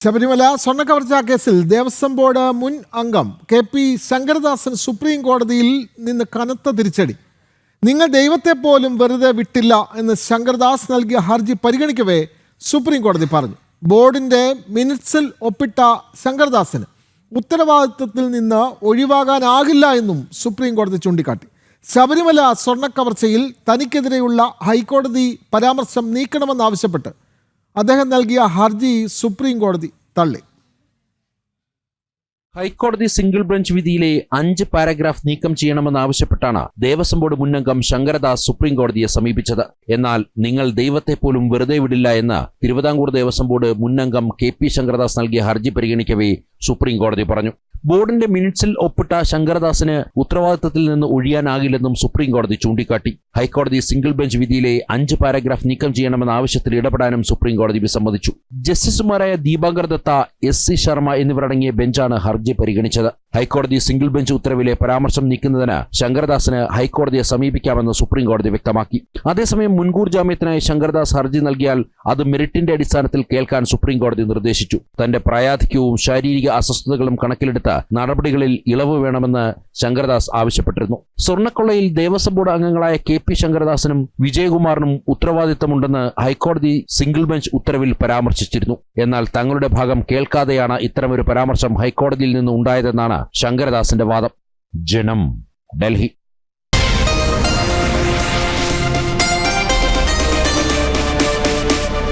ശബരിമല സ്വർണ്ണക്കവർച്ചാ കേസിൽ ദേവസ്വം ബോർഡ് മുൻ അംഗം KP ശങ്കരദാസൻ സുപ്രീം കോടതിയിൽ നിന്ന് കനത്ത തിരിച്ചടി. നിങ്ങൾ ദൈവത്തെ പോലും വെറുതെ വിട്ടില്ല എന്ന് ശങ്കരദാസ് നൽകിയ ഹർജി പരിഗണിക്കവേ സുപ്രീം കോടതി പറഞ്ഞു. ബോർഡിൻ്റെ മിനിറ്റ്സിൽ ഒപ്പിട്ട ശങ്കരദാസിന് ഉത്തരവാദിത്വത്തിൽ നിന്ന് ഒഴിവാകാനാകില്ല എന്നും സുപ്രീം കോടതി ചൂണ്ടിക്കാട്ടി. ശബരിമല സ്വർണ്ണക്കവർച്ചയിൽ തനിക്കെതിരെയുള്ള ഹൈക്കോടതി പരാമർശം നീക്കണമെന്നാവശ്യപ്പെട്ട് അദ്ദേഹം നൽകിയ ഹർജി സുപ്രീം കോടതി തള്ളി. ഹൈക്കോടതി സിംഗിൾ ബെഞ്ച് വിധിയിലെ 5 പാരഗ്രാഫ് നീക്കം ചെയ്യണമെന്നാവശ്യപ്പെട്ടാണ് ദേവസ്വം ബോർഡ് മുൻ അംഗം ശങ്കരദാസ് സുപ്രീം കോടതിയെ സമീപിച്ചത്. എന്നാൽ നിങ്ങൾ ദൈവത്തെ പോലും വെറുതെ വിടില്ല എന്ന് തിരുവിതാംകൂർ ദേവസ്വം ബോർഡ് മുൻ അംഗം KP ശങ്കരദാസ് നൽകിയ ഹർജി പരിഗണിക്കവേ സുപ്രീം കോടതി പറഞ്ഞു. ബോർഡിന്റെ മിനിറ്റ്സിൽ ഒപ്പിട്ട ശങ്കരദാസിന് ഉത്തരവാദിത്തത്തിൽ നിന്ന് ഒഴിയാനാകില്ലെന്നും സുപ്രീം കോടതി ചൂണ്ടിക്കാട്ടി. ഹൈക്കോടതി സിംഗിൾ ബെഞ്ച് വിധിയിലെ 5 പാരഗ്രാഫ് നീക്കം ചെയ്യണമെന്ന ആവശ്യത്തിൽ ഇടപെടാനും സുപ്രീം കോടതി വിസമ്മതിച്ചു. ജസ്റ്റിസുമാരായ ദീപാങ്കർ ദത്ത, SC ശർമ്മ എന്നിവരടങ്ങിയ ബെഞ്ചാണ് ഹർജി പരിഗണിച്ചത്. ഹൈക്കോടതി സിംഗിൾ ബെഞ്ച് ഉത്തരവിലെ പരാമർശം നീക്കുന്നതിന് ശങ്കരദാസിന് ഹൈക്കോടതിയെ സമീപിക്കാമെന്ന് സുപ്രീം കോടതി വ്യക്തമാക്കി. അതേസമയം മുൻകൂർ ജാമ്യത്തിനായി ശങ്കരദാസ് ഹർജി നൽകിയാൽ അത് മെറിറ്റിന്റെ അടിസ്ഥാനത്തിൽ കേൾക്കാൻ സുപ്രീം കോടതി നിർദ്ദേശിച്ചു. തന്റെ പ്രായാധിക്യവും ശാരീരിക അസ്വസ്ഥതകളും കണക്കിലെടുത്ത നടപടികളിൽ ഇളവ് വേണമെന്ന് ശങ്കരദാസ് ആവശ്യപ്പെട്ടിരുന്നു. സ്വർണ്ണക്കൊള്ളയിൽ ദേവസ്വം ബോർഡ് അംഗങ്ങളായ KP ശങ്കരദാസിനും വിജയകുമാറിനും ഉത്തരവാദിത്തമുണ്ടെന്ന് ഹൈക്കോടതി സിംഗിൾ ബെഞ്ച് ഉത്തരവിൽ പരാമർശിച്ചിരുന്നു. എന്നാൽ തങ്ങളുടെ ഭാഗം കേൾക്കാതെയാണ് ഇത്തരമൊരു പരാമർശം ഹൈക്കോടതിയിൽ നിന്ന് ഉണ്ടായതെന്നാണ് ശങ്കരദാസിന്റെ വാദം. ജനം, ഡൽഹി.